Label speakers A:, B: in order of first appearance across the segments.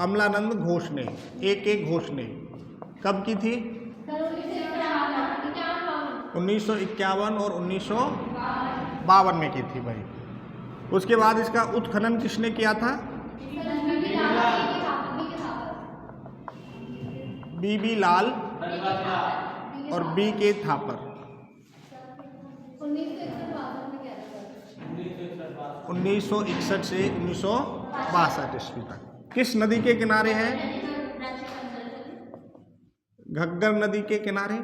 A: अमलानंद घोष ने, A.K. घोष ने। कब की थी? 1951 और 1952 में की थी भाई। उसके बाद इसका उत्खनन किसने किया था? B.B. लाल और B.K. थापर। 1961 से 1962 ईस्वी तक। किस नदी के किनारे है? घग्गर नदी के किनारे।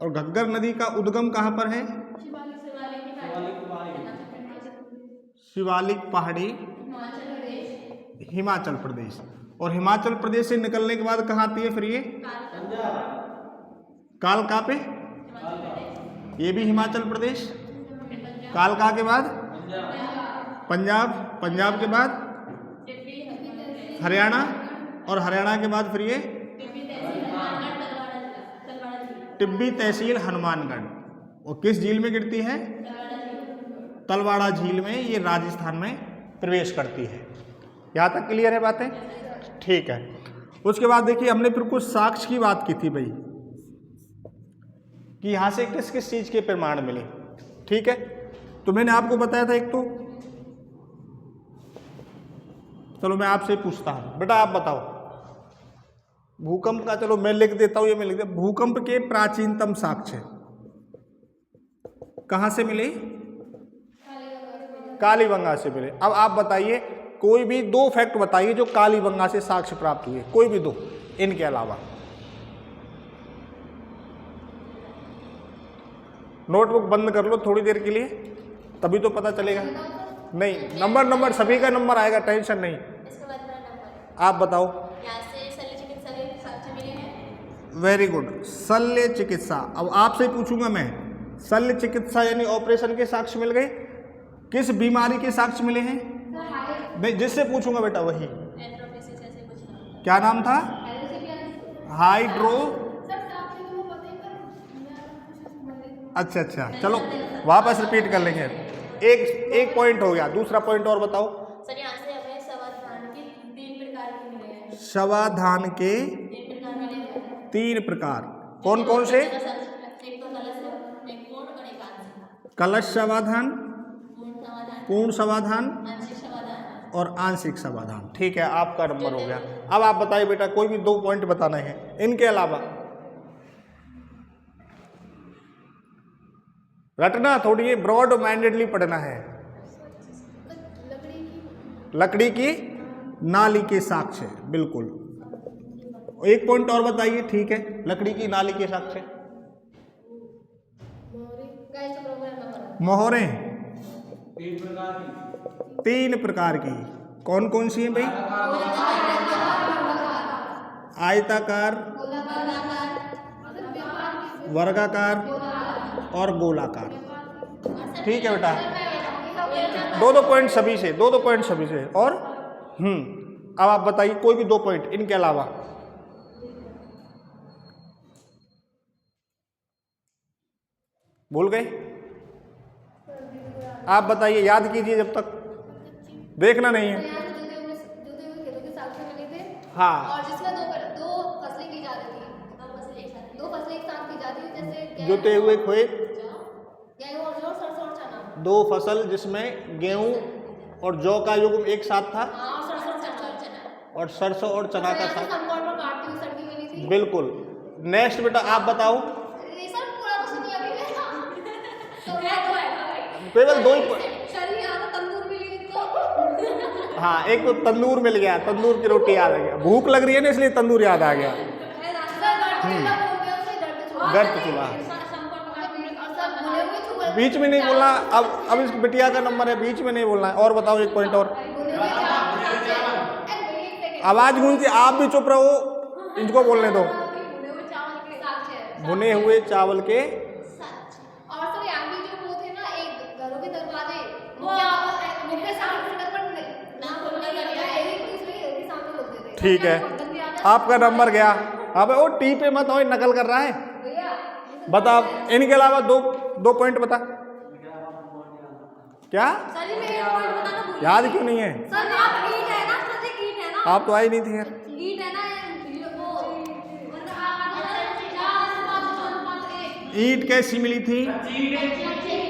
A: और घग्गर नदी का उद्गम कहाँ पर है? शिवालिक पहाड़ी, हिमाचल प्रदेश। और हिमाचल प्रदेश से निकलने के बाद कहाँ आती है फिर ये? कालका पे, ये भी हिमाचल प्रदेश। कालका के बाद पंजाब, पंजाब के बाद हरियाणा, और हरियाणा के बाद फिर ये टिब्बी तहसील हनुमानगढ़। और किस झील में गिरती है? तलवाड़ा झील में ये राजस्थान में प्रवेश करती है। यहाँ तक क्लियर है बातें? ठीक है। उसके बाद देखिए हमने फिर कुछ साक्ष्य की बात की थी भाई, कि यहाँ से किस किस चीज के प्रमाण मिले। ठीक है, तो मैंने आपको बताया था एक तो, चलो मैं आपसे पूछता हूँ, बेटा आप बताओ भूकंप का, चलो मैं लिख देता हूँ, ये मैं लिख देता हूँ। भूकंप के प्राचीनतम साक्ष्य कहाँ से मिले? कालीबंगा से मिले। अब आप बताइए कोई भी दो फैक्ट बताइए जो कालीबंगा से साक्ष्य प्राप्त हुए, कोई भी दो इनके अलावा। नोटबुक बंद कर लो थोड़ी देर के लिए, तभी तो पता चलेगा। नहीं, नंबर सभी का नंबर आएगा, टेंशन नहीं। आप बताओ। वेरी गुड, शल्य चिकित्सा। अब आपसे पूछूंगा मैं, शल्य चिकित्सा यानी ऑपरेशन के साक्ष्य मिल गए। किस बीमारी के साक्ष्य मिले हैं? नहीं, जिससे पूछूंगा बेटा वही। क्या नाम था? हाइड्रो। अच्छा, चलो वापस रिपीट कर लेंगे। एक पॉइंट हो गया, दूसरा पॉइंट और बताओ।
B: सर यहाँ से हमें शवाधान के 3 प्रकार के मिले हैं।
A: शवाधान के 3 प्रकार कौन कौन से?
B: एक तो कलश, एक पूर्ण और एक आंशिक।
A: कलश शवाधान, पूर्ण शवाधान
B: आंशिक शवाधान
A: और आंशिक शवाधान। ठीक है, आपका नंबर हो गया। अब आप बताइए बेटा, कोई भी 2 पॉइंट बताना है इनके अलावा। रटना थोड़ी, ये ब्रॉड माइंडेडली पढ़ना है। लकड़ी की नाली के साक्ष्य, बिल्कुल। एक पॉइंट और बताइए। ठीक है, लकड़ी की नाली के साक्ष्य। मोहरें 3 प्रकार की। कौन कौन सी हैं भाई? आयताकार, वर्गाकार और गोलाकार। ठीक है बेटा, 2 पॉइंट सभी से, 2 पॉइंट सभी से। और अब आप बताइए कोई भी 2 पॉइंट इनके अलावा। भूल गए? आप बताइए, याद कीजिए जब तक, देखना नहीं है। हाँ,
B: और जिसमें दो फसलें की जा रही थी, 2 फसलें एक साथ की जाती थी, जैसे
A: जोते हुए खेत,
B: गेहूं और जौ, सरसों और चना।
A: 2 फसल जिसमें गेहूं और जौ का युग्म एक साथ था, और सरसों और चना का साथ। बिल्कुल। नेक्स्ट बेटा आप बताओ। केवल 2 ही। हाँ, एक तो तंदूर मिल गया, तंदूर की रोटी याद आ गया। भूख लग रही है ना, इसलिए तंदूर याद आ गया। गर्त चूल्हा। बीच में नहीं बोलना। अब इस बिटिया का नंबर है, बीच में नहीं बोलना है। और बताओ एक पॉइंट और। आवाज गूंजती, आप भी चुप रहो, इनको बोलने दो। भुने हुए चावल के। ठीक है, आपका नंबर गया। अब वो टी पे मत हो, नकल कर रहा है। बता, इनके अलावा 2 पॉइंट बता। क्या याद क्यों नहीं है? आप तो आई नहीं थी यार।
B: ईट है ना
A: ईंट कैसी मिली थी?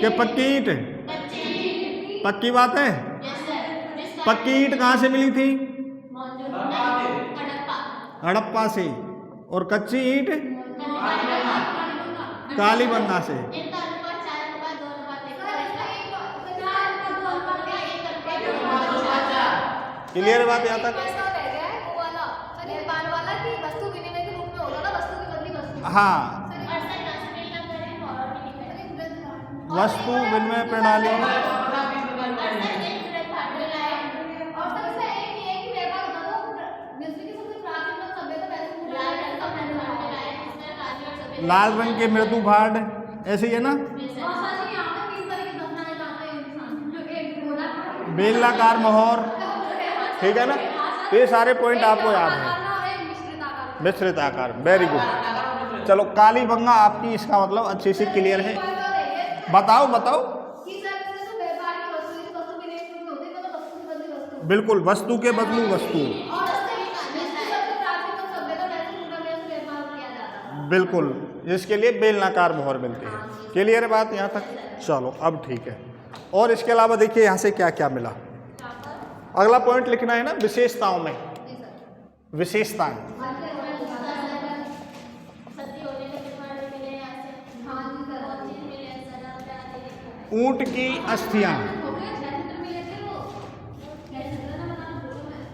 A: कि पक्की ईंट? पक्की बात है। पक्की ईंट कहाँ से मिली थी? हड़प्पा से। और कच्ची ईंट कालीबंगा से। क्लियर बात यहाँ तक? हाँ, वस्तु विनिमय प्रणाली। लाल रंग के मृदु भांड, ऐसे ही है ना? बेलनाकार मोहर, ठीक है ना? तो ये सारे पॉइंट आपको याद है। मिश्रित आकार, वेरी गुड। चलो कालीबंगा आपकी इसका मतलब अच्छे से क्लियर है। बताओ बताओ। बिल्कुल, वस्तु के बदलू वस्तु। बिल्कुल, इसके लिए बेलनाकार मोहर मिलती है। क्लियर है बात यहाँ तक? चलो अब ठीक है। और इसके अलावा देखिए यहाँ से क्या क्या मिला। अगला पॉइंट लिखना है ना, विशेषताओं में। विशेषताएं, ऊंट की अस्थियां।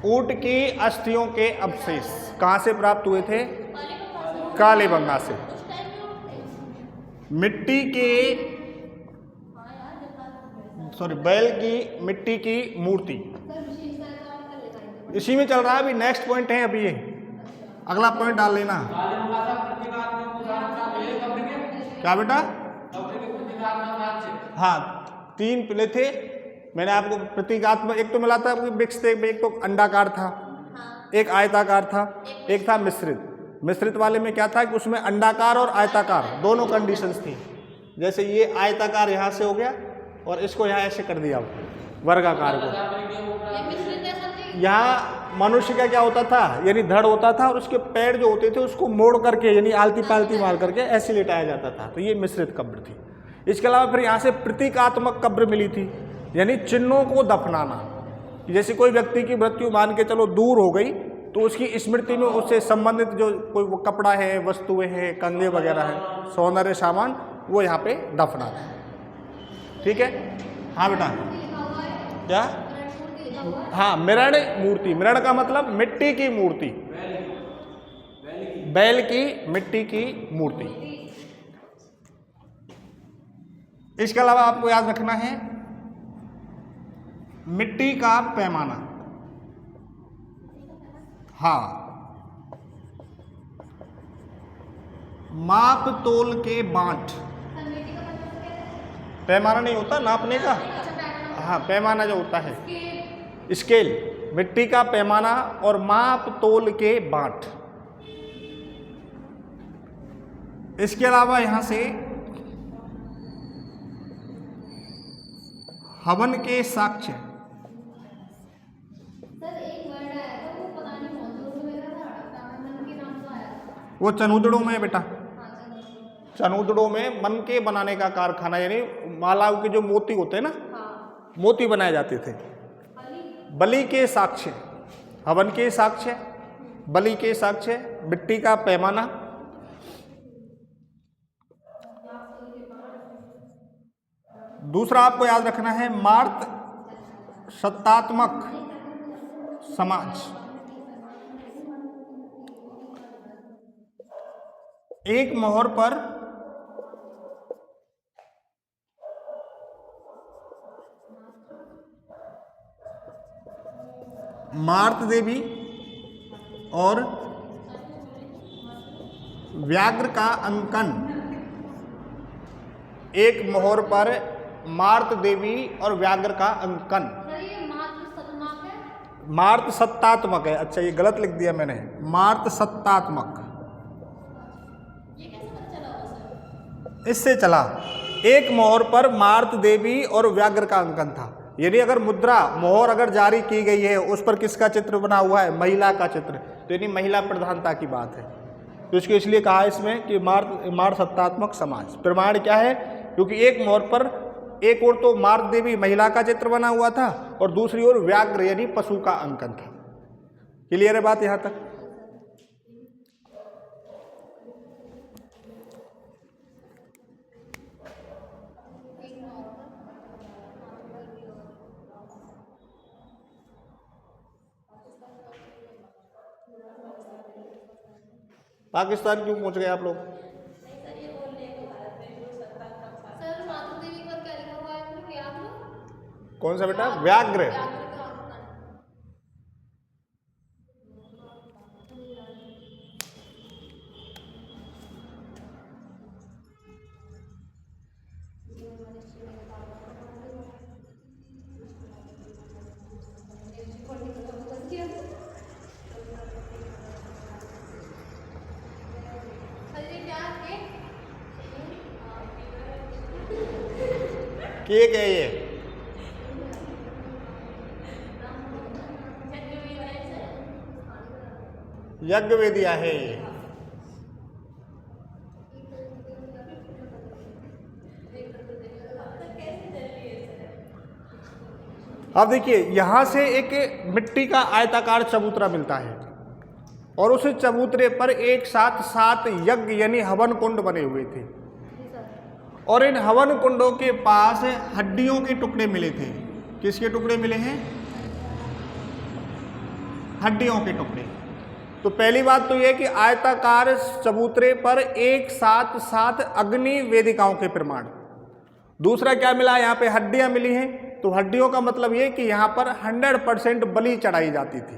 A: ऊंट की अस्थियों के अवशेष कहां से प्राप्त हुए थे? कालीबंगा से। मिट्टी के बैल की मिट्टी की मूर्ति, इसी में चल रहा है अभी। नेक्स्ट पॉइंट है अभी ये, अगला पॉइंट डाल लेना। क्या बेटा? हाँ, 3 पिले थे। मैंने आपको प्रतीकात्मक, एक तो मिला था मिक्स थे, एक तो अंडाकार था, एक आयताकार था, एक था मिश्रित। मिश्रित वाले में क्या था कि उसमें अंडाकार और आयताकार दोनों कंडीशंस थी। जैसे ये आयताकार यहाँ से हो गया और इसको यहाँ ऐसे कर दिया वर्गाकार को। यहाँ मनुष्य का क्या होता था, यानी धड़ होता था और उसके पैर जो होते थे उसको मोड़ करके, यानी आलती पालती मार करके ऐसे लेटाया जाता था। तो ये मिश्रित कब्र थी। इसके अलावा फिर यहाँ से प्रतीकात्मक कब्र मिली थी, यानी चिन्हों को दफनाना। जैसे कोई व्यक्ति की मृत्यु मान के चलो दूर हो गई, तो उसकी स्मृति में उससे संबंधित जो कोई वो कपड़ा है, वस्तुएं हैं, कंगे वगैरह है, सौंदर्य सामान, वो यहाँ पे दफनाना है। ठीक है? हाँ बेटा, क्या? हाँ, मृण मूर्ति। मृण का मतलब मिट्टी की मूर्ति, बैल की मिट्टी की मूर्ति। इसके अलावा आपको याद रखना है मिट्टी का पैमाना। हाँ, माप तोल के बांट। पैमाना नहीं होता नापने का, हाँ, पैमाना जो होता है स्केल, मिट्टी का पैमाना और माप तोल के बांट। इसके अलावा यहां से हवन के साक्ष्य। वो चनूदड़ों में बेटा, चनूदड़ों में मन के बनाने का कारखाना, यानी मालाओं के जो मोती होते हैं ना, मोती बनाए जाते थे। बलि के साक्ष्य, हवन के साक्ष्य, बलि के साक्ष्य, मिट्टी का पैमाना। दूसरा आपको याद रखना है मार्त सत्तात्मक समाज। एक मोहर पर मार्त देवी और व्याघ्र का अंकन। एक मोहर पर मार्त देवी और व्याघ्र का अंकन। मार्त सत्तात्मक है। अच्छा, ये गलत लिख दिया मैंने, मार्त सत्तात्मक। इससे चला, एक मोहर पर मार्त देवी और व्याघ्र का अंकन था। यानी अगर मुद्रा मोहर अगर जारी की गई है उस पर किसका चित्र बना हुआ है, महिला का चित्र, तो यानी महिला प्रधानता की बात है। तो इसको इसलिए कहा इसमें कि मार्ग सत्तात्मक समाज। प्रमाण क्या है, क्योंकि एक मोहर पर एक ओर तो मार्ग देवी महिला का चित्र बना हुआ था और दूसरी ओर व्याघ्र यानी पशु का अंकन था। क्लियर है बात यहां तक? पाकिस्तान क्यों पहुंच गए आप लोग?
B: सर मातृ देवी पर क्या लिखा हुआ है? व्याघ्र।
A: कौन सा बेटा? व्याघ्र।
B: व्याघ्र का अंकन।
A: केक है ये, यज्ञ वेदिया है ये। अब देखिए यहां से एक मिट्टी का आयताकार चबूतरा मिलता है और उस चबूतरे पर एक साथ 7 यज्ञ यानी हवन कुंड बने हुए थे और इन हवन कुंडों के पास हड्डियों के टुकड़े मिले थे। किसके टुकड़े मिले हैं? हड्डियों के टुकड़े। तो पहली बात तो यह कि आयताकार चबूतरे पर एक साथ 7 अग्नि वेदिकाओं के प्रमाण। दूसरा क्या मिला? यहाँ पे हड्डियां मिली हैं। तो हड्डियों का मतलब ये कि यहाँ पर 100% बलि चढ़ाई जाती थी।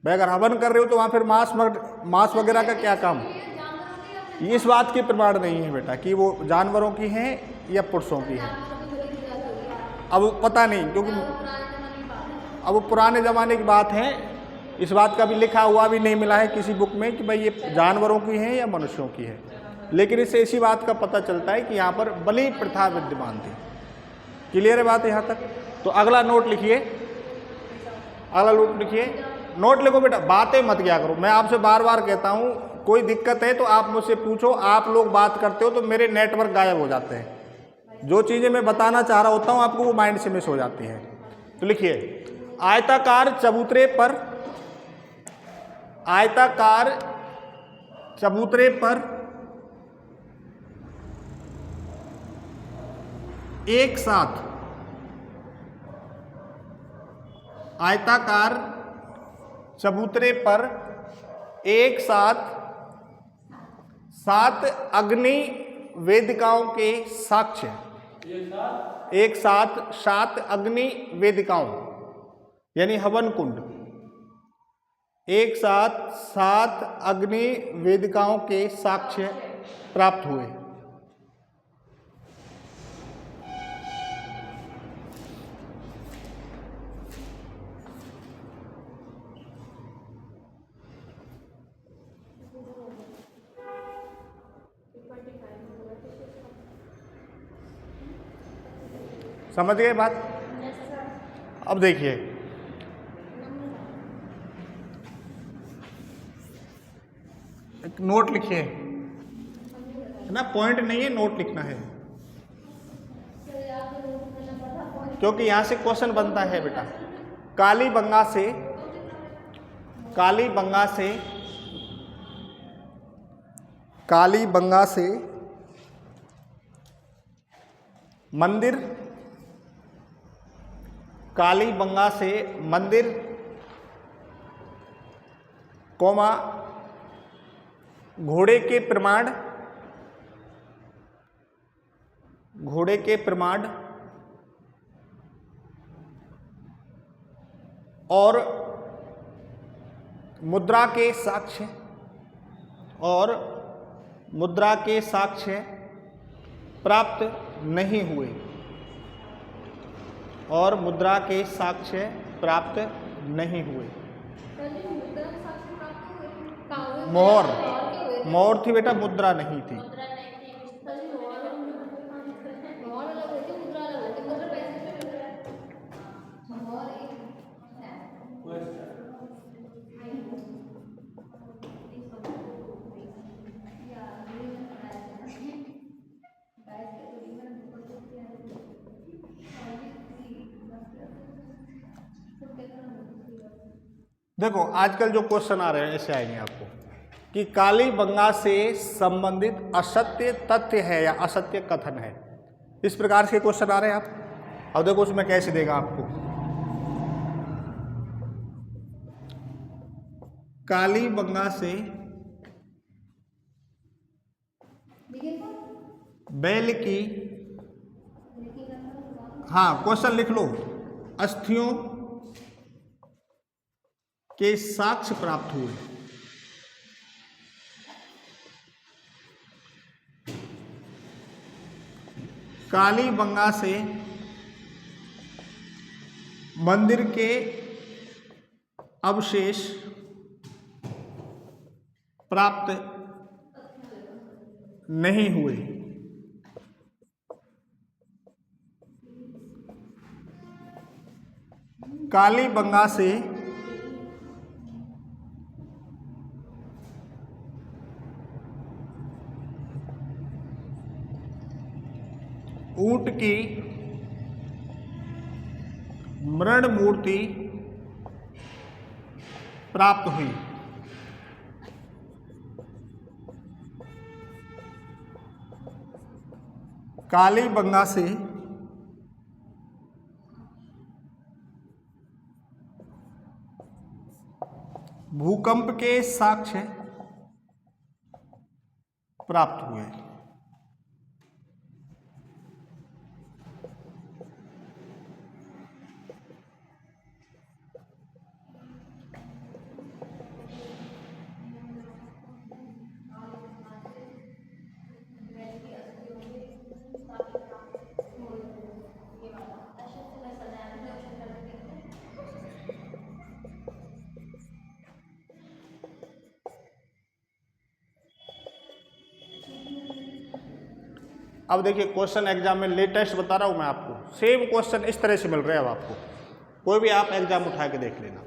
A: भाई अगर हवन कर रहे हो तो वहाँ फिर मांस वगैरह का क्या काम? इस बात की प्रमाण नहीं है बेटा कि वो जानवरों की हैं या पुरुषों की हैं। अब पता नहीं, क्योंकि अब वो पुराने ज़माने की बात है। इस बात का भी लिखा हुआ भी नहीं मिला है किसी बुक में कि भाई ये जानवरों की है या मनुष्यों की है। लेकिन इससे इसी बात का पता चलता है कि यहाँ पर बलि प्रथा विद्यमान थी। क्लियर है बात यहाँ तक? तो अगला नोट लिखिए, अगला नोट लिखिए। नोट लिखो बेटा, बातें मत किया करो। मैं आपसे बार बार कहता हूँ कोई दिक्कत है तो आप मुझसे पूछो। आप लोग बात करते हो तो मेरे नेटवर्क गायब हो जाते हैं। जो चीज़ें मैं बताना चाह रहा होता हूँ आपको वो माइंड से मिस हो जाती है। तो लिखिए, आयताकार चबूतरे पर, आयताकार चबूतरे पर एक साथ, आयताकार चबूतरे पर एक साथ 7 अग्नि वेदिकाओं के साक्ष्य, एक साथ 7 अग्नि वेदिकाओं यानी हवन कुंड, एक साथ 7 अग्नि वेदिकाओं के साक्ष्य प्राप्त हुए। समझ गए बात? अब देखिए, एक नोट लिखिए, है ना? पॉइंट नहीं है, नोट लिखना है, क्योंकि यहां से क्वेश्चन बनता है बेटा। कालीबंगा से, कालीबंगा से, कालीबंगा से मंदिर, कालीबंगा से मंदिर कोमा घोड़े के प्रमाण, घोड़े के प्रमाण और मुद्रा के साक्ष्य, और मुद्रा के साक्ष्य प्राप्त नहीं हुए, और मुद्रा के साक्ष्य प्राप्त नहीं हुए। मोहर, मोहर थी बेटा, मुद्रा नहीं थी। देखो आजकल जो क्वेश्चन आ रहे हैं ऐसे आएंगे आपको कि कालीबंगा से संबंधित असत्य तथ्य है या असत्य कथन है, इस प्रकार के क्वेश्चन आ रहे हैं आप। अब देखो उसमें कैसे देगा आपको। कालीबंगा से बैल की, हाँ क्वेश्चन लिख लो, अस्थियों के साक्ष्य प्राप्त हुए। कालीबंगा से मंदिर के अवशेष प्राप्त नहीं हुए। कालीबंगा से ऊंट की मृण मूर्ति प्राप्त हुई। कालीबंगा से भूकंप के साक्ष्य प्राप्त हुए। अब देखिए क्वेश्चन एग्जाम में लेटेस्ट बता रहा हूं मैं आपको, सेम क्वेश्चन इस तरह से मिल रहे हैं। अब आपको कोई भी आप एग्जाम उठा के देख लेना।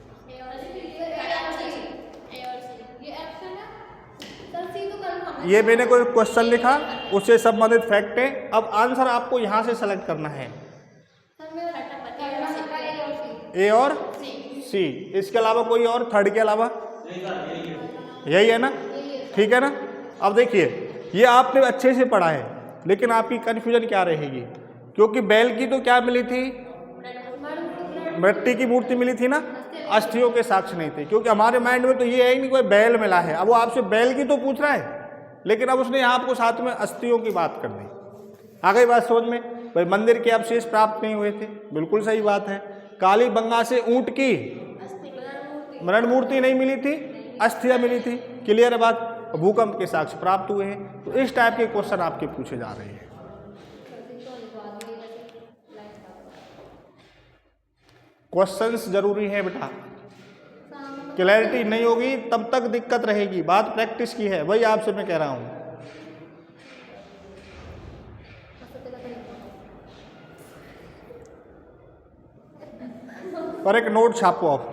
A: ये मैंने कोई क्वेश्चन लिखा, उससे संबंधित फैक्ट है। अब आंसर आपको यहां से सेलेक्ट करना है, ए और सी। इसके अलावा कोई और, थर्ड के अलावा यही है ना, ठीक है ना। अब देखिए ये आपने अच्छे से पढ़ा है, लेकिन आपकी कन्फ्यूजन क्या रहेगी, क्योंकि बैल की तो क्या मिली थी, मिट्टी की मूर्ति मिली थी ना, अस्थियों के साक्ष्य नहीं थे। क्योंकि हमारे माइंड में तो ये है ही नहीं कोई बैल मिला है। अब वो आपसे बैल की तो पूछ रहा है, लेकिन अब उसने यहाँ आपको साथ में अस्थियों की बात कर दी। आ गई बात समझ में। भाई मंदिर के अवशेष प्राप्त नहीं हुए थे, बिल्कुल सही बात है। कालीबंगा से ऊंट की मृण मूर्ति नहीं मिली थी, अस्थियां मिली थी, क्लियर है बात। भूकंप के साक्ष्य प्राप्त हुए हैं। तो इस टाइप के क्वेश्चन आपके पूछे जा रहे हैं। क्वेश्चंस जरूरी है बेटा, क्लैरिटी नहीं होगी तब तक दिक्कत रहेगी। बात प्रैक्टिस की है, वही आपसे मैं कह रहा हूं। और एक नोट छापो आप।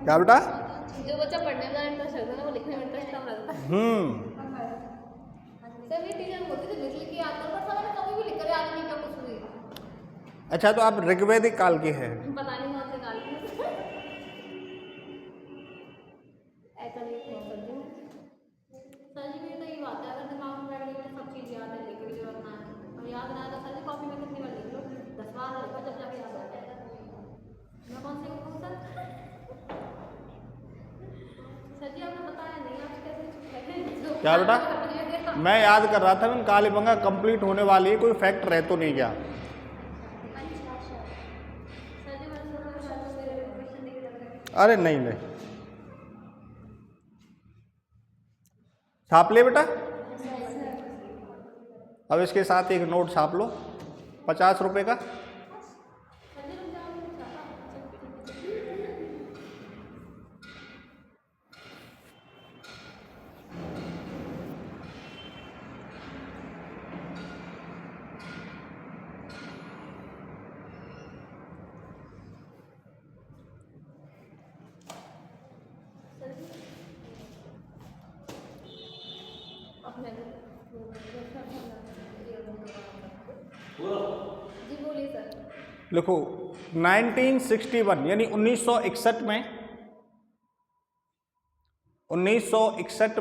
A: क्या बेटा?
B: जो बच्चा पढ़ने में इंटरेस्ट रखता है ना, वो लिखने में इंटरेस्ट कम रखता है। सर ये टीचर बोलती थी लिख के आता, पर मैंने कभी भी लिख कर याद नहीं किया कुछ भी।
A: अच्छा तो आप ऋग्वेदिक काल के हैं?
B: पता नहीं कौन से काल के। ऐसा नहीं सर जी, सर जी मेरी तो ये बात है, अगर दिमाग में बैठ गई सब चीज़ याद है, लिख भी जरूरत ना है, और याद ना आया तो सर जी कॉपी में कितनी बार लिख लो, 10 बार लिखो जब जाके याद आ जाएगा। मैं कौन सी लिखूँ सर? सर जी आपने बताया नहीं, आप कैसे
A: क्या बेटा? मैं याद कर रहा था, मैं कालीबंगा कंप्लीट होने वाली है, कोई फैक्ट रह तो नहीं गया। अरे नहीं नहीं, छाप ले बेटा। अब इसके साथ एक नोट छाप लो 50 रुपए का।
B: जी बोलिए सर।
A: लिखो 1961 यानी 1961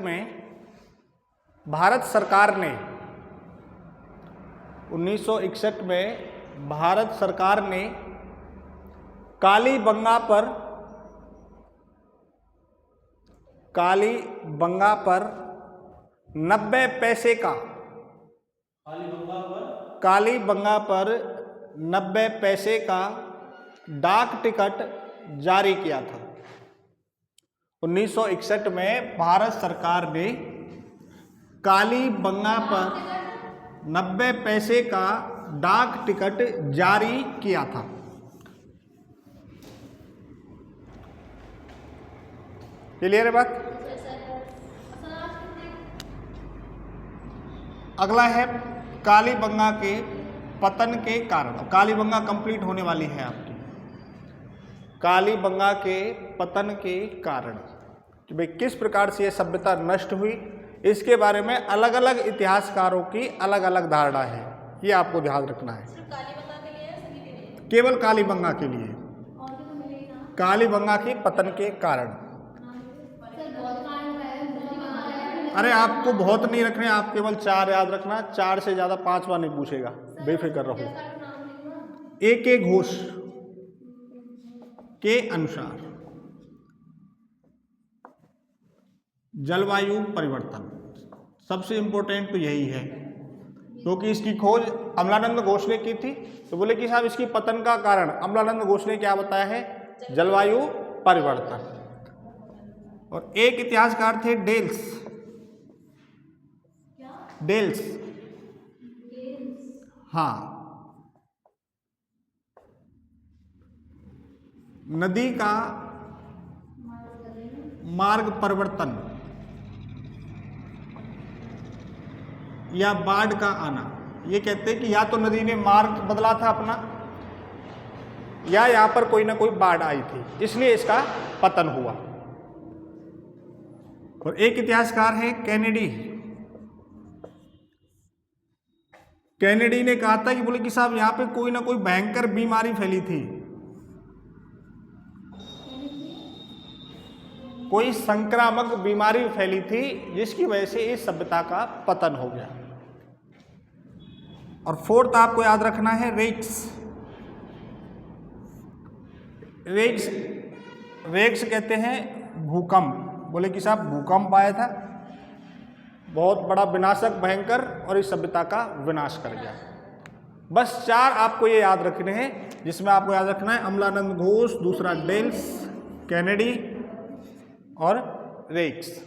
A: में भारत सरकार ने 1961 में भारत सरकार ने कालीबंगा पर 90 पैसे का कालीबंगा पर 90 पैसे का डाक टिकट जारी किया था। 1961 में भारत सरकार ने कालीबंगा पर 90 पैसे का डाक टिकट जारी किया था। क्लियर है बात? अगला है कालीबंगा के पतन के कारण। कालीबंगा कंप्लीट होने वाली है आपकी। कालीबंगा के पतन के कारण कि भाई किस प्रकार से यह सभ्यता नष्ट हुई, इसके बारे में अलग अलग इतिहासकारों की अलग अलग धारणा है। ये आपको ध्यान रखना है।
B: कालीबंगा के लिए सभी के लिए?
A: केवल कालीबंगा के लिए।
B: और भी तो मिले ही ना।
A: कालीबंगा के पतन के कारण।
B: सर बहुत कारण है,
A: अरे आपको बहुत नहीं रखने, आप केवल 4 याद रखना। 4 से ज़्यादा 5वां नहीं पूछेगा, बेफिक्र रहो। एक एक घोष के अनुसार जलवायु परिवर्तन सबसे इंपॉर्टेंट तो यही है, क्योंकि इसकी खोज अमलानंद घोष ने की थी। तो बोले कि साहब इसकी पतन का कारण अमलानंद घोष ने क्या बताया है? जलवायु परिवर्तन। और एक इतिहासकार थे डेल्स। हाँ, नदी का मार्ग परिवर्तन या बाढ़ का आना। ये कहते हैं कि या तो नदी ने मार्ग बदला था अपना, या यहां पर कोई ना कोई बाढ़ आई थी, इसलिए इसका पतन हुआ। और एक इतिहासकार है कैनेडी ने कहा था कि बोले कि साहब यहां पे कोई ना कोई भयंकर बीमारी फैली थी, कोई संक्रामक बीमारी फैली थी, जिसकी वजह से इस सभ्यता का पतन हो गया। और 4th आपको याद रखना है रेक्स कहते हैं भूकंप। बोले कि साहब भूकंप आया था, बहुत बड़ा विनाशक भयंकर, और इस सभ्यता का विनाश कर गया। बस 4 आपको ये याद रखने हैं, जिसमें आपको याद रखना है अमलानंद घोष, दूसरा डेल्स, कैनेडी और रेक्स।
B: सर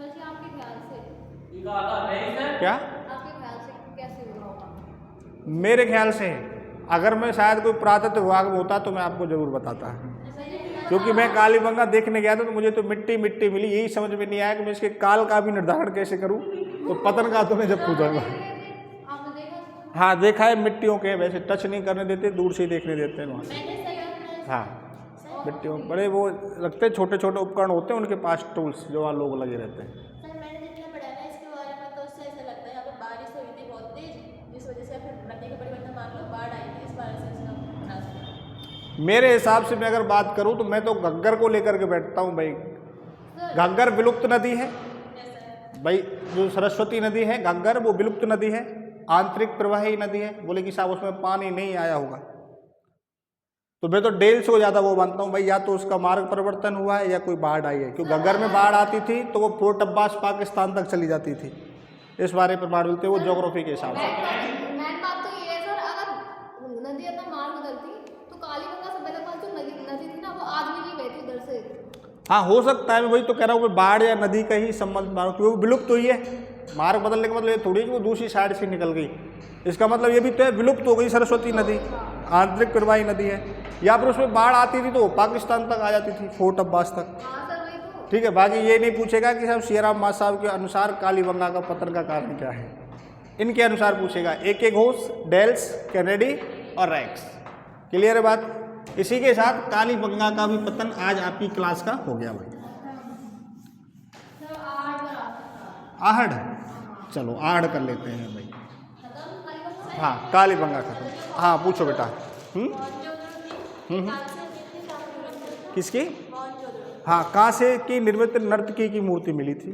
B: जी आपके ख्याल से
A: क्या?
B: आपके ख्याल से कैसे हुआ होगा?
A: मेरे ख्याल से अगर मैं शायद कोई पुरातत्व विभाग में होता तो मैं आपको जरूर बताता, क्योंकि मैं कालीबंगा देखने गया था तो मुझे तो मिट्टी मिली। यही समझ में नहीं आया कि मैं इसके काल का भी निर्धारण कैसे करूं। तो पतन का तो मैं जब पूछूंगा।
B: आपने देखा?
A: हाँ देखा है, मिट्टियों के वैसे टच नहीं करने देते, दूर से ही देखने देते हैं वहाँ से। हाँ मिट्टियों बड़े वो लगते हैं, छोटे छोटे उपकरण होते हैं उनके पास, टूल्स जो वहाँ लोग लगे रहते हैं।
C: सर मैंने जितना पढ़ा है ना इसके बारे में, तो उससे ऐसा लगता है यहाँ पे बारिश हुई थी बहुत तेज, जिस वजह से फिर नदी का परिवर्तन मान लो, बाढ़ आई थी, इस बारिश से इसका विनाश हुआ।
A: मेरे हिसाब से मैं अगर बात करूं तो मैं तो घग्गर को लेकर के बैठता हूं भाई। घग्गर विलुप्त नदी है भाई, जो सरस्वती नदी है घग्गर, वो विलुप्त नदी है, आंतरिक प्रवाही नदी है। बोले कि साहब उसमें पानी नहीं आया होगा, तो मैं तो डेल्स को ज़्यादा वो मानता हूँ भाई, या तो उसका मार्ग परिवर्तन हुआ है या कोई बाढ़ आई है। क्योंकि घग्गर में बाढ़ आती थी तो वो पोर्ट अब्बास पाकिस्तान तक चली जाती थी। इस बारे पर प्रमाण मिलते हैं वो ज्योग्राफी के हिसाब से।
B: मेन बात तो ये है सर, अगर नदी अपना मार्ग बदलती तो कालीबंगा सभ्यता पास जो नदी थी ना, वो आज भी नहीं बहती उधर से।
A: हाँ हो सकता है, मैं वही तो कह रहा हूँ कि बाढ़ या नदी का ही संबंध मानो, क्योंकि वो विलुप्त हुई है। मार्ग बदलने का मतलब ये थोड़ी कि वो दूसरी साइड से निकल गई, इसका मतलब ये भी तो है विलुप्त हो गई सरस्वती नदी, आंतरिक प्रवाही नदी है। या फिर उसमें बाढ़ आती थी तो वो पाकिस्तान तक आ जाती थी, फोर्ट अब्बास तक।
B: हाँ सर वही तो।
A: ठीक है, बाकी ये नहीं पूछेगा कि साहब सियाराम माँ साहब के अनुसार कालीबंगा का पतन का कारण क्या है, इनके अनुसार पूछेगा। एक घोष, डेल्स, कैनेडी और रेक्स। क्लियर है बात? इसी के साथ कालीबंगा का भी पतन आज आपकी क्लास का हो गया भाई। आहड़, चलो आहड़ कर लेते हैं भाई।
B: खत्म कालीबंगा।
A: हाँ कालीबंगा खत्म। हाँ पूछो बेटा। किसकी? हाँ कांसे की निर्मित नर्तकी की मूर्ति मिली थी।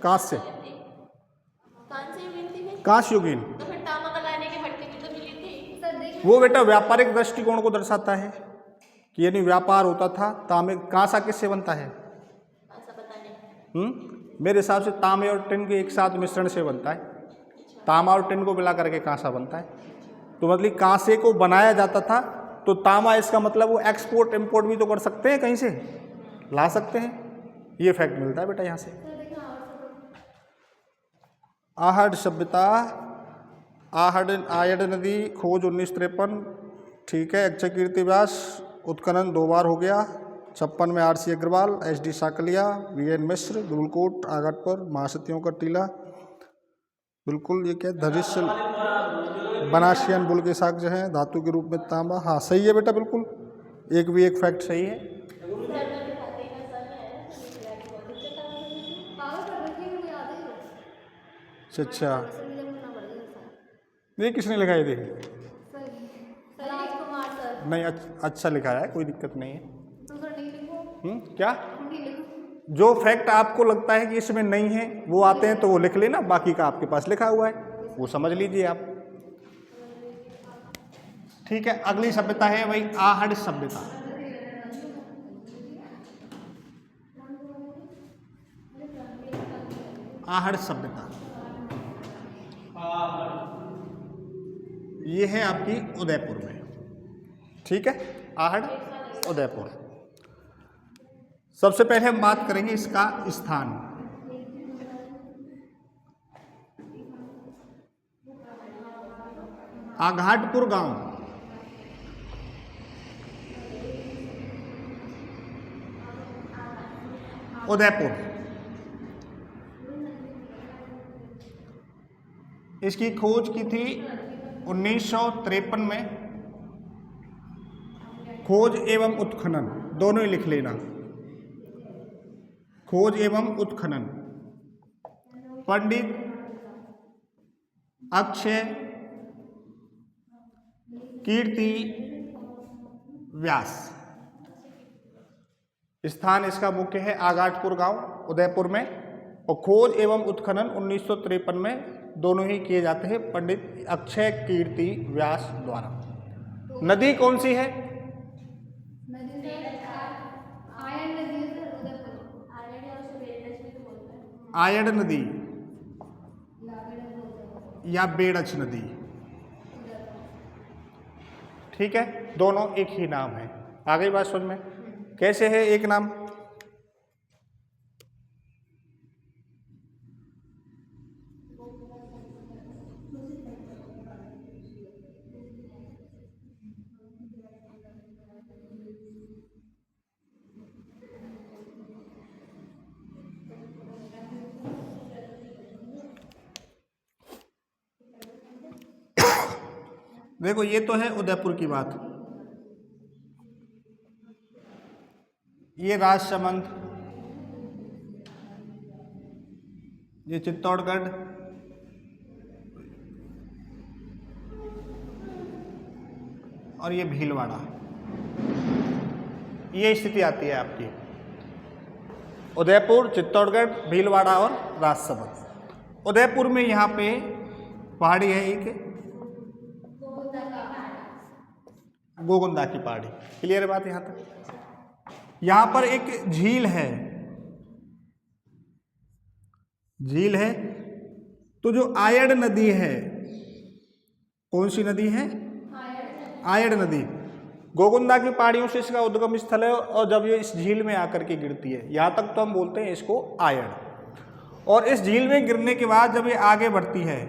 A: कांस्य,
C: कांसे युगीन थी फिर?
A: कांस्य युगीन।
C: तो फिर तांबा गलाने की भट्टी भी तो मिली थी।
B: सर देखिए
A: वो बेटा व्यापारिक दृष्टिकोण को दर्शाता है कि यानी व्यापार होता था। तांबे, कांसा किससे बनता है?
C: ऐसा पता नहीं।
A: मेरे हिसाब से तांबे और टिन के एक साथ मिश्रण से बनता है। तांबा और टिन को मिला करके कांसा बनता है। तो मतलब कांसे को बनाया जाता था, तो तांबा इसका मतलब वो एक्सपोर्ट इम्पोर्ट भी तो कर सकते हैं, कहीं से ला सकते हैं। ये फैक्ट मिलता है बेटा यहाँ से। आहड़ सभ्यता, आयड़ नदी खोज 1953, ठीक है। अक्षय कीर्ति व्यास उत्खनन 2 बार हो गया। 56 में RC Agarwal, SD Sankalia, VN मिश्र, गुरुलकोट, आगटपुर, महासतियों का टीला। बिल्कुल ये क्या धरिष्य बनासियन बुल के साक्ष्य हैं, धातु के रूप में तांबा। हाँ सही है बेटा, बिल्कुल एक भी एक फैक्ट सही है। अच्छा ये किसने लिखा है? देखिए
B: राजकुमार सर।
A: नहीं अच्छा लिखा है, कोई दिक्कत नहीं है।
B: तो सर नहीं लिखो,
A: क्या
B: नहीं लिखो।
A: जो फैक्ट आपको लगता है कि इसमें नहीं है वो आते हैं तो वो लिख लेना, बाकी का आपके पास लिखा हुआ है वो समझ लीजिए आप। ठीक है, अगली सभ्यता है भाई आहड़ सभ्यता। आहड़ सभ्यता ये है आपकी उदयपुर में। ठीक है, आहड़ उदयपुर। सबसे पहले हम बात करेंगे इसका स्थान। आघाटपुर गांव, उदयपुर। इसकी खोज की थी 1953 में। खोज एवं उत्खनन दोनों ही लिख लेना, खोज एवं उत्खनन। पंडित अक्षय कीर्ति व्यास। स्थान इसका मुख्य है आगाटपुर गांव उदयपुर में, और खोज एवं उत्खनन 1953 में दोनों ही किए जाते हैं पंडित अक्षय कीर्ति व्यास द्वारा। नदी कौन सी है? आयड़ नदी या बेड़च नदी। ठीक है, दोनों एक ही नाम है। आ गई बात समझ में? कैसे है एक नाम? देखो ये तो है उदयपुर की बात। ये राजसमंद, ये चित्तौड़गढ़, और ये भीलवाड़ा। ये स्थिति आती है आपकी उदयपुर, चित्तौड़गढ़, भीलवाड़ा और राजसमंद। उदयपुर में यहाँ पे पहाड़ी है एक गोगुंदा की पहाड़ी। क्लियर है बात यहाँ तक? यहाँ पर एक झील है, झील है। तो जो आयड़ नदी है, कौन सी नदी है? आयड़ नदी। गोगुंदा की पहाड़ियों से इसका उद्गम स्थल है, और जब ये इस झील में आकर के गिरती है, यहाँ तक तो हम बोलते हैं इसको आयड़। और इस झील में गिरने के बाद जब ये आगे बढ़ती है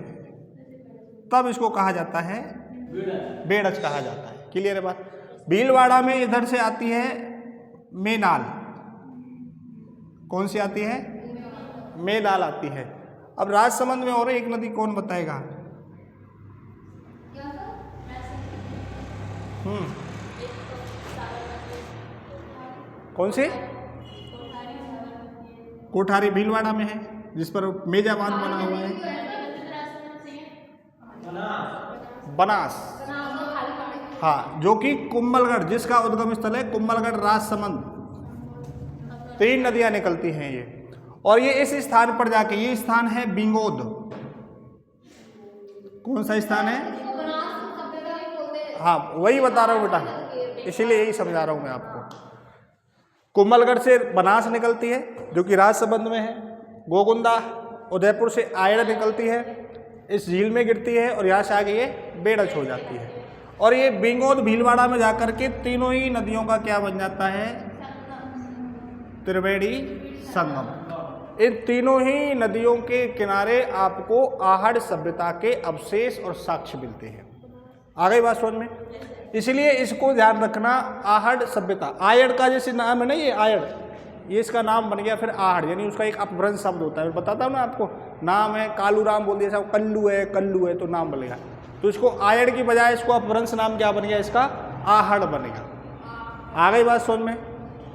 A: तब इसको कहा जाता है बेड़च कहा जाता है। क्लियर है बात? भीलवाड़ा में इधर से आती है मेनाल। कौन सी आती है? मेनाल आती है। अब राजसमंद में और एक नदी कौन बताएगा? कौन सी? कोठारी भीलवाड़ा में है। जिस पर मेजा बांध बना हुआ है? बनास। हाँ, जो कि कुंभलगढ़, जिसका उद्गम स्थल है कुंभलगढ़ राजसमंद, 3 नदियां निकलती हैं ये। और ये इस स्थान पर जाके, ये स्थान है बिंगोद। कौन सा स्थान है? हाँ, वही बता रहा हूँ बेटा, इसीलिए यही समझा रहा हूँ मैं आपको। कुंभलगढ़ से बनास निकलती है जो कि राजसमंद में है। गोगुंदा उदयपुर से आयड़ निकलती है, इस झील में गिरती है और यहाँ से आगे ये बेड़च हो जाती है। और ये बिंगोद भीलवाड़ा में जाकर के तीनों ही नदियों का क्या बन जाता है? त्रिवेणी संगम। इन तीनों ही नदियों के किनारे आपको आहड़ सभ्यता के अवशेष और साक्ष्य मिलते हैं। आ गई बात समझ में? इसलिए इसको ध्यान रखना, आहड़ सभ्यता, आयड़ का जैसे नाम है ना, ये आयड़, ये इसका नाम बन गया फिर आहड़, यानी उसका एक अपभ्रंश शब्द होता है। मैं बताता हूँ ना आपको, नाम है कालूराम बोल दिया, कल्लू है तो नाम बनेगा, तो इसको आयड़ की बजाय इसको अपभ्रंश नाम क्या बन गया? इसका आहड़ बनेगा। आ गई बात समझ में?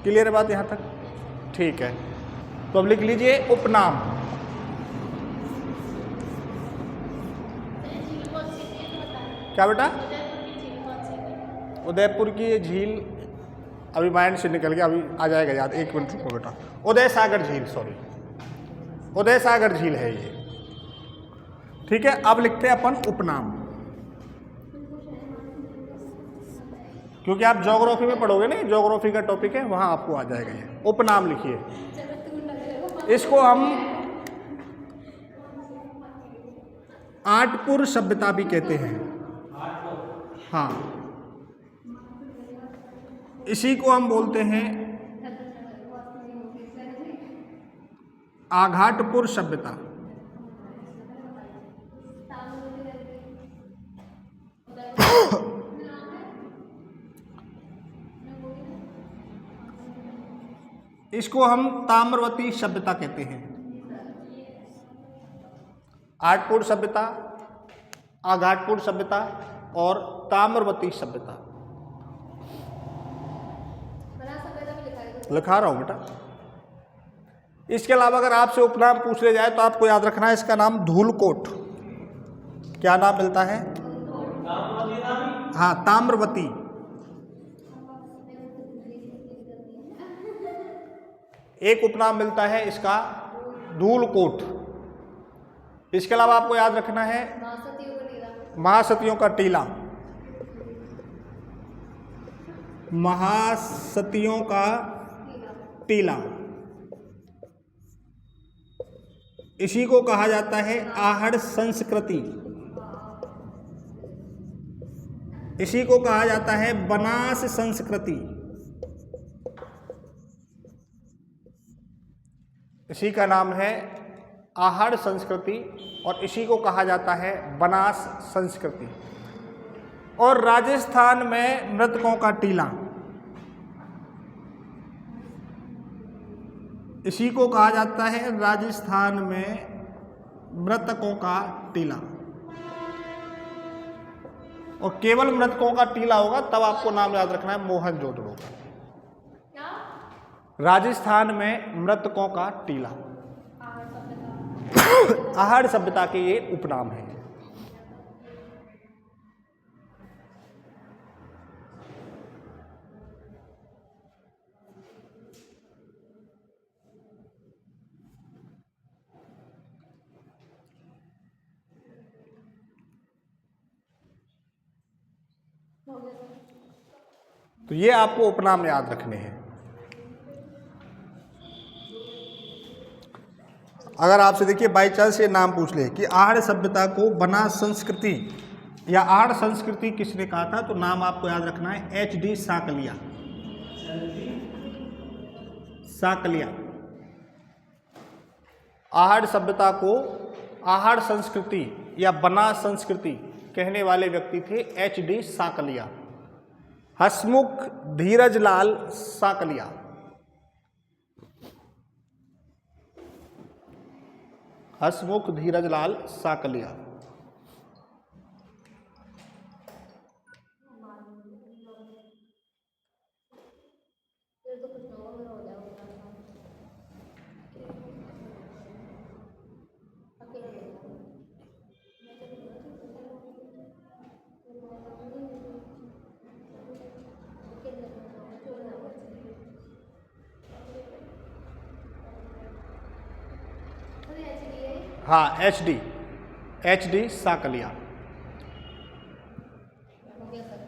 A: क्लियर है बात यहाँ तक? ठीक है, तो अब लिख लीजिए उपनाम। क्या बेटा? उदयपुर की ये झील अभी माइंड से निकल गया, अभी आ जाएगा याद, 1 मिनट रुको बेटा। उदय सागर झील, सॉरी, उदय सागर झील है ये। ठीक है, अब लिखते हैं अपन उपनाम, क्योंकि आप ज्योग्राफी में पढ़ोगे ना, ज्योग्राफी का टॉपिक है, वहां आपको आ जाएगा ये। उपनाम लिखिए, इसको हम आठपुर सभ्यता भी कहते हैं। हाँ, इसी को हम बोलते हैं आघाटपुर सभ्यता। इसको हम ताम्रवती सभ्यता कहते हैं। आठपुर सभ्यता, आघाटपुर सभ्यता और ताम्रवती सभ्यता। लिखा रहा हूं बेटा। इसके अलावा अगर आपसे उपनाम पूछ ले जाए तो आपको याद रखना है, इसका नाम धूलकोट। क्या नाम मिलता है? हाँ, ताम्रवती। एक उपनाम मिलता है इसका धूलकोट। इसके अलावा आपको याद रखना है महासतियों का टीला। महासतियों का टीला, इसी को कहा जाता है आहड़ संस्कृति। इसी को कहा जाता है बनास संस्कृति। इसी का नाम है आहड़ संस्कृति और इसी को कहा जाता है बनास संस्कृति। और राजस्थान में मृतकों का टीला, इसी को कहा जाता है राजस्थान में मृतकों का टीला। और केवल मृतकों का टीला होगा तब आपको नाम याद रखना है मोहनजोदड़ो का। राजस्थान में मृतकों का टीला, आहड़ सभ्यता के ये उपनाम है। तो ये आपको उपनाम याद रखने हैं। अगर आपसे देखिए बाई चांस ये नाम पूछ ले कि आहड़ सभ्यता को बनास संस्कृति या आहड़ संस्कृति किसने कहा था, तो नाम आपको याद रखना है HD साकलिया। साकलिया। आहड़ सभ्यता को आहड़ संस्कृति या बनास संस्कृति कहने वाले व्यक्ति थे HD साकलिया, हसमुख धीरजलाल साकलिया। हसमुख धीरजलाल साकलिया। हाँ एच डी साकलिया।
B: हो गया सर।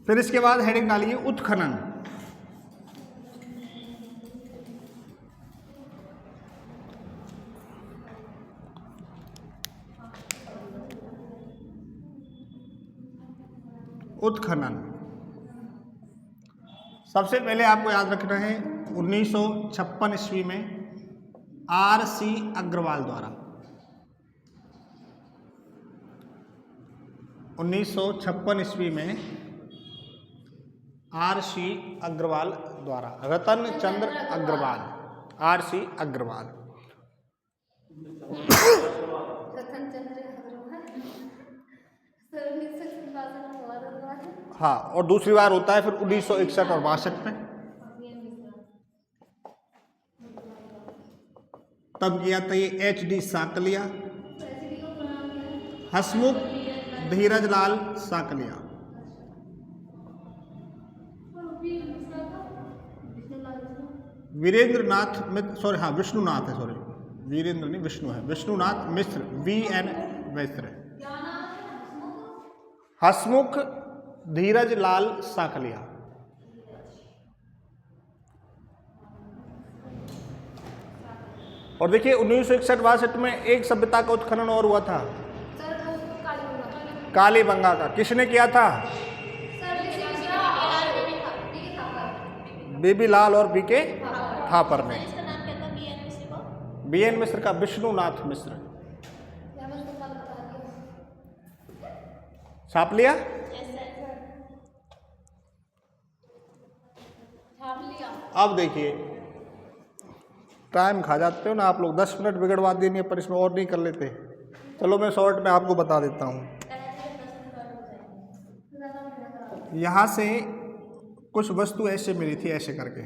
A: फिर इसके बाद हेडिंग डालिए उत्खनन। उत्खनन सबसे पहले आपको याद रखना है 1956 ईस्वी में R.C. अग्रवाल द्वारा 1956 ईस्वी में R.C. अग्रवाल द्वारा, रतन चंद्र अग्रवाल, R.C. अग्रवाल।
B: रतन चंद्र अग्रवाल सर 1957 में हुआ था।
A: हाँ, और दूसरी बार होता है फिर 1961 और 62 में, तब किया था ये H.D. साकलिया, हसमुख धीरजलाल साकलिया। वीरेंद्रनाथ मित्र, सॉरी हाँ विष्णुनाथ है, सॉरी वीरेंद्र नहीं विष्णु है, विष्णुनाथ मिश्र, VN मिश्र। हसमुख धीरजलाल साकलिया। और देखिए 1961-62 में एक सभ्यता का उत्खनन और हुआ था,
B: सर वो कालीबंगा।
A: कालीबंगा का। किसने किया था?
B: सर
A: बीबी लाल और बीके थापर ने।
C: इसका नाम क्या था BN मिश्र को?
A: BN मिश्र का विष्णुनाथ मिश्र।
B: या मैं उसको कल बता दिया।
A: छाप लिया?
C: Yes, sir.
B: छाप लिया।
A: अब देखिए टाइम खा जाते हो ना आप लोग, 10 मिनट बिगड़वा देनी है, पर इसमें और नहीं कर लेते। चलो मैं शॉर्ट में आपको बता देता हूँ। यहाँ से कुछ वस्तु ऐसे मिली थी, ऐसे करके,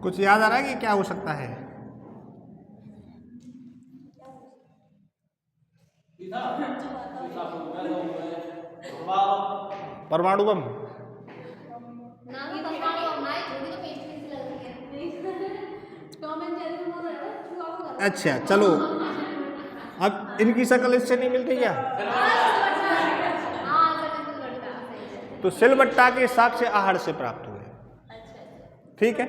A: कुछ याद आ रहा है कि क्या हो सकता है? परमाणु बम।
B: ना ही परमाणु और ना ही थोड़ी तो पेंसिल से लग रही है। टॉम एंड जेरी में बोल रहे हो छुआ होगा।
A: अच्छा चलो, अब इनकी शक्ल इससे नहीं मिलती क्या?
B: हाँ सर बिल्कुल लड़का।
A: तो सिलबट्टा के साक्ष्य आहड़ से प्राप्त हुए। ठीक है,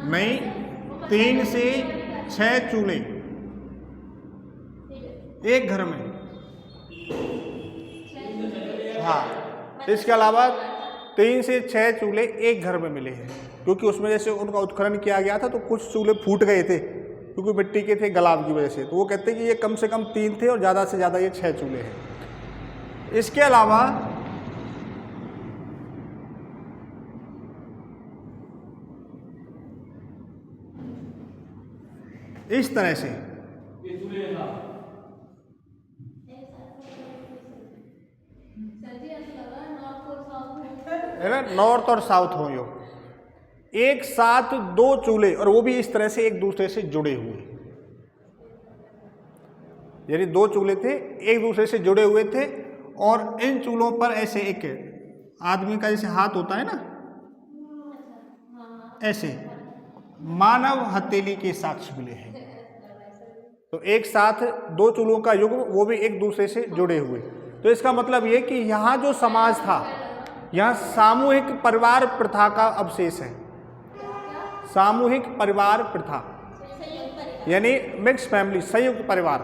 A: नहीं 3 से 6 चूल्हे एक घर में, हाँ इसके अलावा 3 से 6 चूल्हे एक घर में मिले हैं, क्योंकि उसमें जैसे उनका उत्खनन किया गया था तो कुछ चूल्हे फूट गए थे क्योंकि मिट्टी के थे गलाव की वजह से, तो वो कहते हैं कि ये कम से कम 3 थे और ज़्यादा से ज़्यादा ये 6 चूल्हे हैं। इसके अलावा इस तरह से है ना, नॉर्थ और साउथ हो यो एक साथ 2 चूल्हे, और वो भी इस तरह से एक दूसरे से जुड़े हुए, यानी 2 चूल्हे थे एक दूसरे से जुड़े हुए थे, और इन चूल्हों पर ऐसे एक आदमी का जैसे हाथ होता है ना, ऐसे मानव हथेली के साक्ष्य मिले हैं। तो एक साथ 2 चूल्हों का युग, वो भी एक दूसरे से जुड़े हुए। तो इसका मतलब ये कि यहाँ जो समाज था, यहाँ सामूहिक परिवार प्रथा का अवशेष है। सामूहिक परिवार प्रथा यानी मिक्स फैमिली, संयुक्त परिवार,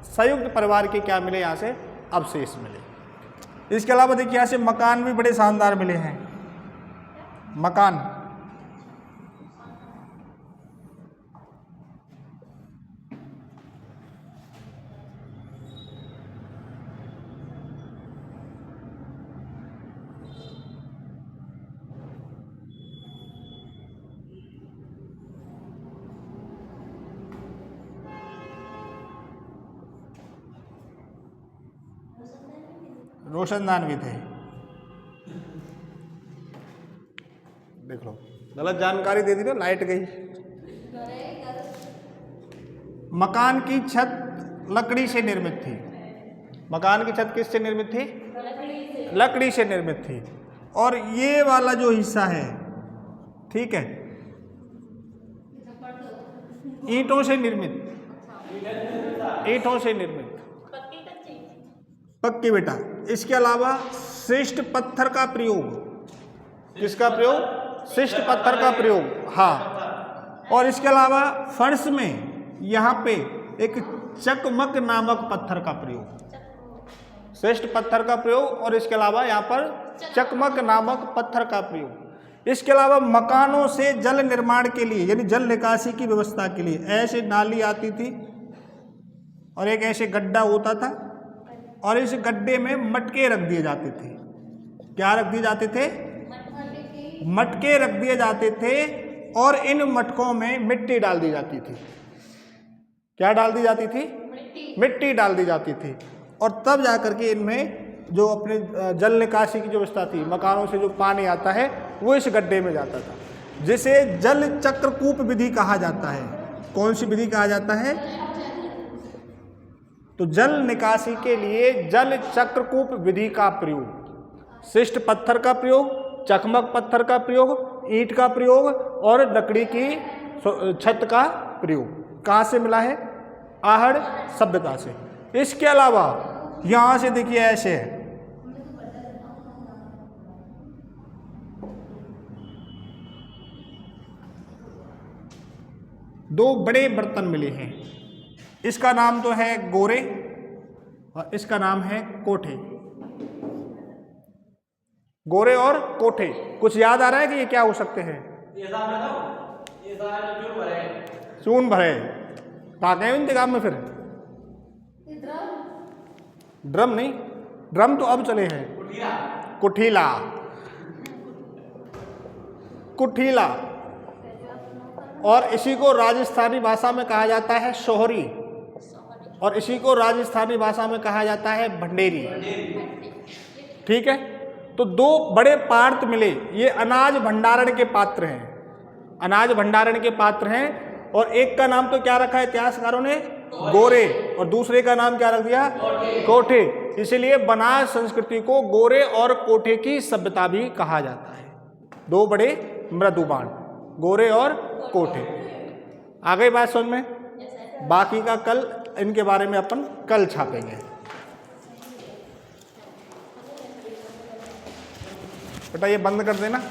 A: संयुक्त परिवार के क्या मिले यहाँ से अवशेष मिले। इसके अलावा देखिए यहाँ से मकान भी बड़े शानदार मिले हैं। मकान रोशनदान भी थे। देख लो, गलत जानकारी दे दी ना, लाइट गई। मकान की छत लकड़ी से निर्मित थी। मकान की छत किससे निर्मित थी? लकड़ी से निर्मित थी। और ये वाला जो हिस्सा है, ठीक है, ईंटों से निर्मित, ईंटों से निर्मित, पक्की बेटा। इसके अलावा शिष्ट पत्थर का प्रयोग, किसका प्रयोग? शिष्ट पत्थर का प्रयोग, हाँ। और इसके अलावा फर्श में यहाँ पे एक चकमक नामक पत्थर का प्रयोग, श्रेष्ठ पत्थर का प्रयोग, और इसके अलावा यहाँ पर चकमक नामक पत्थर का प्रयोग। इसके अलावा मकानों से जल निर्माण के लिए, यानी जल निकासी की व्यवस्था के लिए ऐसे नाली आती थी और एक ऐसे गड्ढा होता था, और इस गड्ढे में मटके रख दिए जाते थे। क्या रख दिए जाते थे? मटके रख दिए जाते थे, और इन मटकों में मिट्टी डाल दी जाती थी। क्या डाल दी जाती थी? मिट्टी डाल दी जाती थी। और तब जाकर के इनमें जो अपने जल निकासी की जो व्यवस्था थी, मकानों से जो पानी आता है वो इस गड्ढे में जाता था, जिसे जल चक्रकूप विधि कहा जाता है। कौन सी विधि कहा जाता है? तो जल निकासी के लिए जल चक्रकूप विधि का प्रयोग, शिष्ट पत्थर का प्रयोग, चकमक पत्थर का प्रयोग, ईंट का प्रयोग और लकड़ी की छत का प्रयोग कहाँ से मिला है? आहड़ सभ्यता से। इसके अलावा यहां से देखिए ऐसे है, दो बड़े बर्तन मिले हैं। इसका नाम तो है गोरे और इसका नाम है कोठे। गोरे और कोठे, कुछ याद आ रहा है कि ये क्या हो सकते हैं? चून भरे। कहाँ गए इंतजाम में? फिर ड्रम नहीं, ड्रम तो अब चले हैं। कुठीला, कुठीला। और इसी को राजस्थानी भाषा में कहा जाता है सोहरी, और इसी को राजस्थानी भाषा में कहा जाता है भंडेरी। ठीक है, तो दो बड़े पात्र मिले। ये अनाज भंडारण के पात्र हैं, अनाज भंडारण के पात्र हैं। और एक का नाम तो क्या रखा है इतिहासकारों ने? गोरे। और दूसरे का नाम क्या रख दिया? कोठे। इसलिए बनास संस्कृति को गोरे और कोठे की सभ्यता भी कहा जाता है। दो बड़े मृदुबाण, गोरे और कोठे। आ गई बात समझ में? बाकी का कल इनके बारे में अपन कल छापेंगे। बेटा ये बंद कर देना।